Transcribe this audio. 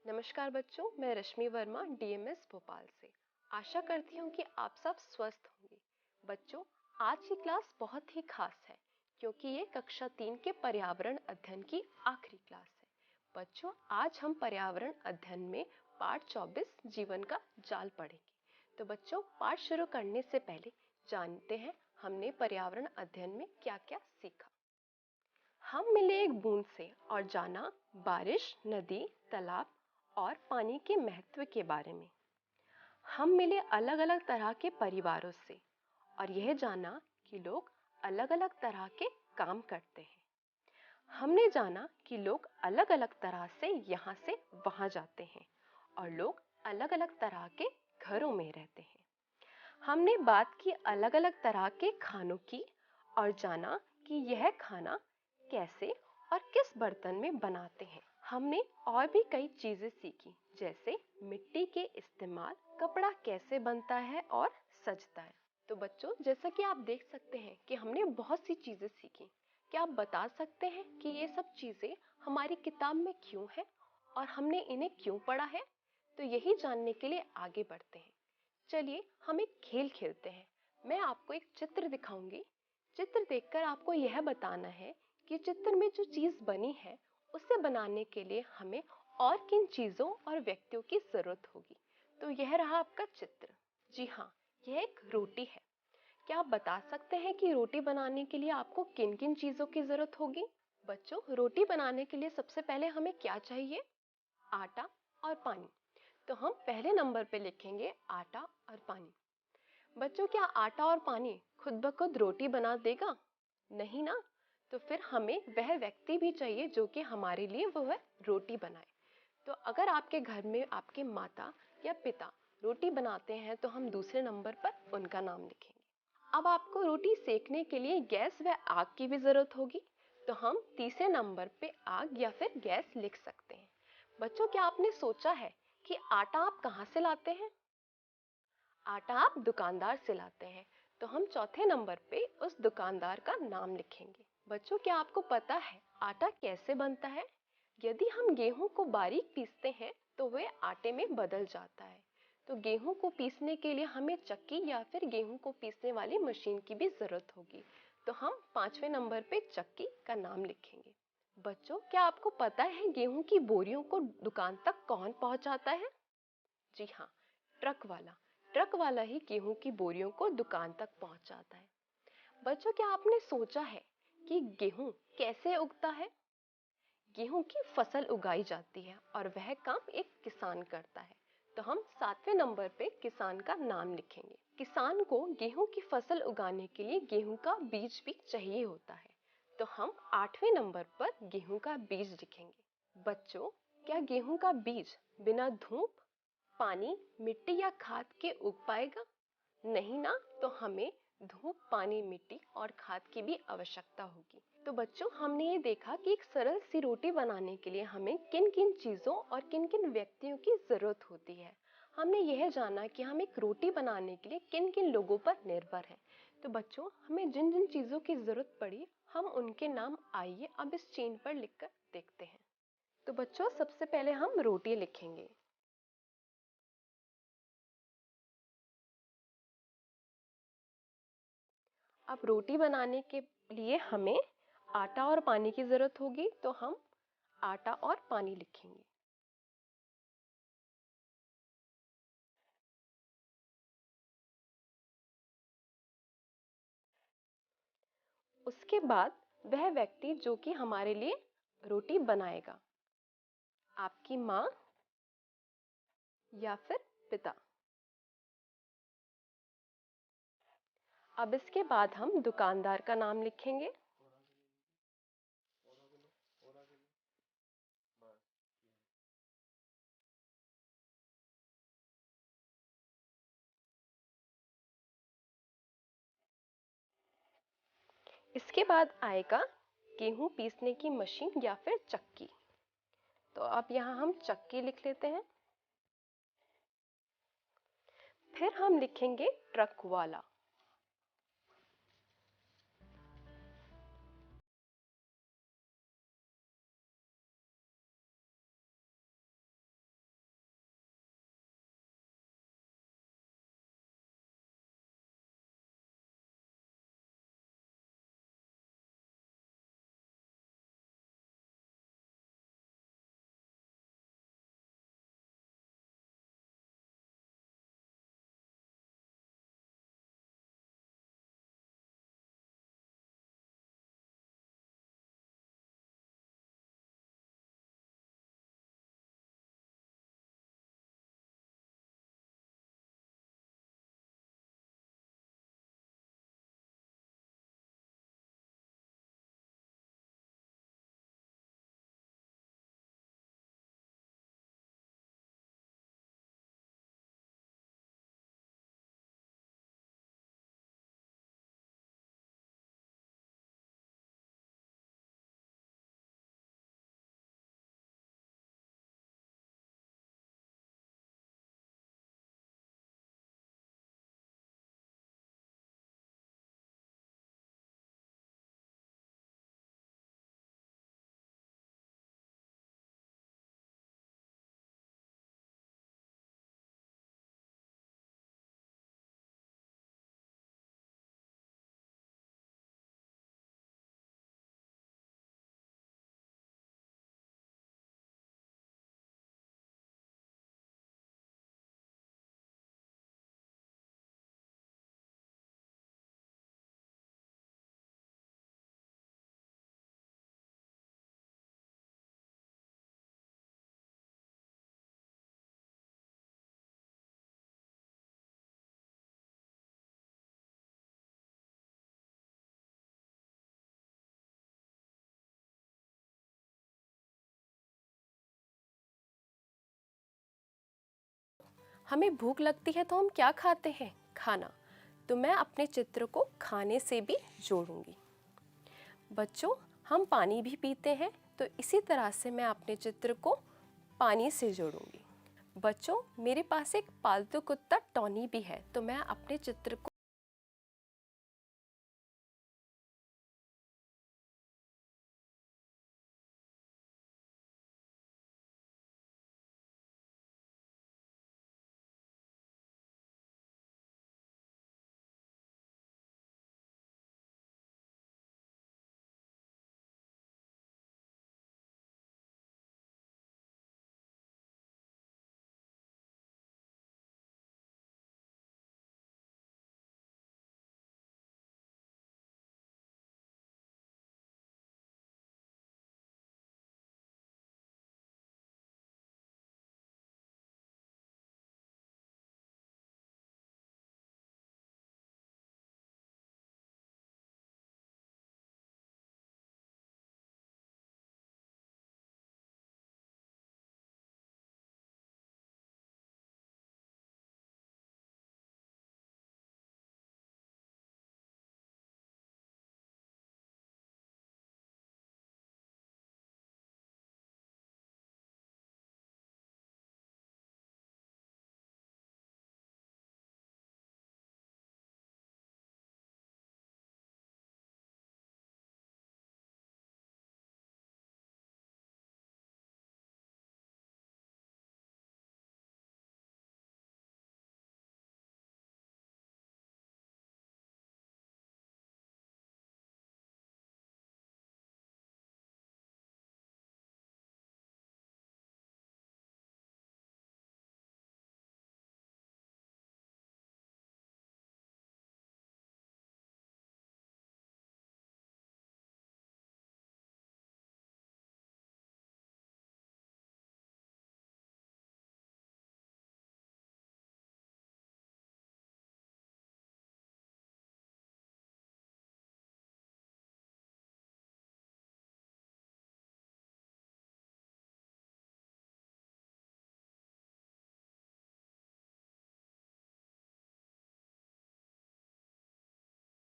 नमस्कार बच्चों, मैं रश्मि वर्मा डीएमएस भोपाल से। आशा करती हूँ कि आप सब स्वस्थ होंगे। बच्चों, आज की क्लास बहुत ही खास है क्योंकि ये कक्षा 3 के पर्यावरण अध्ययन की आखिरी क्लास है। बच्चों, आज हम पर्यावरण अध्ययन में पाठ 24 जीवन का जाल पढ़ेंगे। तो बच्चों, पाठ शुरू करने से पहले जानते हैं हमने पर्यावरण अध्ययन में क्या-क्या सीखा। हम मिले एक बूंद से और जाना बारिश, नदी, तालाब और पानी के महत्व के बारे में। हम मिले अलग अलग तरह के परिवारों से और यह जाना कि लोग अलग अलग तरह के काम करते हैं। हमने जाना कि लोग अलग अलग तरह से यहाँ से वहाँ जाते हैं और लोग अलग अलग तरह के घरों में रहते हैं। हमने बात की अलग अलग तरह के खानों की और जाना कि यह खाना कैसे और किस बर्तन में बनाते हैं। हमने और भी कई चीजें सीखी, जैसे मिट्टी के इस्तेमाल, कपड़ा कैसे बनता है और सजता है। तो बच्चों, जैसा कि आप देख सकते हैं कि हमने बहुत सी चीजें सीखी। क्या आप बता सकते हैं कि ये सब चीजें हमारी किताब में क्यों है और हमने इन्हें क्यों पढ़ा है? तो यही जानने के लिए आगे बढ़ते हैं। चलिए हम एक खेल खेलते हैं। मैं आपको एक चित्र दिखाऊंगी। चित्र देखकर आपको यह बताना है कि चित्र में जो चीज बनी है उसे बनाने के लिए हमें और किन चीजों और व्यक्तियों की जरूरत होगी। तो यह रहा आपका चित्र। जी हाँ, यह एक रोटी है। क्या आप बता सकते हैं कि रोटी बनाने के लिए आपको किन किन चीजों की जरूरत होगी? बच्चों, रोटी बनाने के लिए सबसे पहले हमें क्या चाहिए? आटा और पानी। तो हम पहले नंबर पे लिखेंगे आटा और पानी। बच्चों, क्या आटा और पानी खुद ब खुद रोटी बना देगा? नहीं ना। तो फिर हमें वह व्यक्ति भी चाहिए जो कि हमारे लिए वह रोटी बनाए। तो अगर आपके घर में आपके माता या पिता रोटी बनाते हैं तो हम दूसरे नंबर पर उनका नाम लिखेंगे। अब आपको रोटी सेकने के लिए गैस व आग की भी जरूरत होगी, तो हम तीसरे नंबर पे आग या फिर गैस लिख सकते हैं। बच्चों, क्या आपने सोचा है कि आटा आप कहाँ से लाते हैं? आटा आप दुकानदार से लाते हैं, तो हम चौथे नंबर पे उस दुकानदार का नाम लिखेंगे। बच्चों, क्या आपको पता है आटा कैसे बनता है? यदि हम गेहूं को बारीक पीसते हैं तो वह आटे में बदल जाता है। तो गेहूं को पीसने के लिए हमें चक्की या फिर गेहूं को पीसने वाली मशीन की भी जरूरत होगी, तो हम पांचवें नंबर पे चक्की का नाम लिखेंगे। बच्चों, क्या आपको पता है गेहूं की बोरियों को दुकान तक कौन पहुंचाता है? जी हाँ, ट्रक वाला। ट्रक वाला ही गेहूं की बोरियों को दुकान तक पहुंचाता है। बच्चों, क्या आपने सोचा है कि गेहूं कैसे उगता है? गेहूं की फसल उगाई जाती है और वह काम एक किसान करता है, तो हम सातवें नंबर पे किसान का नाम लिखेंगे। किसान को गेहूं की फसल उगाने के लिए गेहूं का बीज भी चाहिए होता है, तो हम आठवें नंबर पर गेहूं का बीज लिखेंगे। बच्चों, क्या गेहूं का बीज बिना धूप, पानी, मिट्टी या खाद के उग पाएगा? नहीं ना। तो हमें धूप, पानी, मिट्टी और खाद की भी आवश्यकता होगी। तो बच्चों, हमने ये देखा कि एक सरल सी रोटी बनाने के लिए हमें किन किन चीजों और किन किन व्यक्तियों की जरूरत होती है। हमने यह जाना कि हम एक रोटी बनाने के लिए किन किन लोगों पर निर्भर हैं। तो बच्चों, हमें जिन जिन चीजों की जरूरत पड़ी हम उनके नाम आइए अब इस चेन पर लिखकर देखते हैं। तो बच्चों, सबसे पहले हम रोटी लिखेंगे। अब रोटी बनाने के लिए हमें आटा और पानी की जरूरत होगी, तो हम आटा और पानी लिखेंगे। उसके बाद वह व्यक्ति जो कि हमारे लिए रोटी बनाएगा, आपकी माँ या फिर पिता। अब इसके बाद हम दुकानदार का नाम लिखेंगे। इसके बाद आएगा गेहूं पीसने की मशीन या फिर चक्की, तो अब यहाँ हम चक्की लिख लेते हैं। फिर हम लिखेंगे ट्रक वाला। हमें भूख लगती है तो हम क्या खाते हैं? खाना। तो मैं अपने चित्र को खाने से भी जोड़ूंगी। बच्चों, हम पानी भी पीते हैं, तो इसी तरह से मैं अपने चित्र को पानी से जोड़ूंगी। बच्चों, मेरे पास एक पालतू कुत्ता टॉनी भी है, तो मैं अपने चित्र को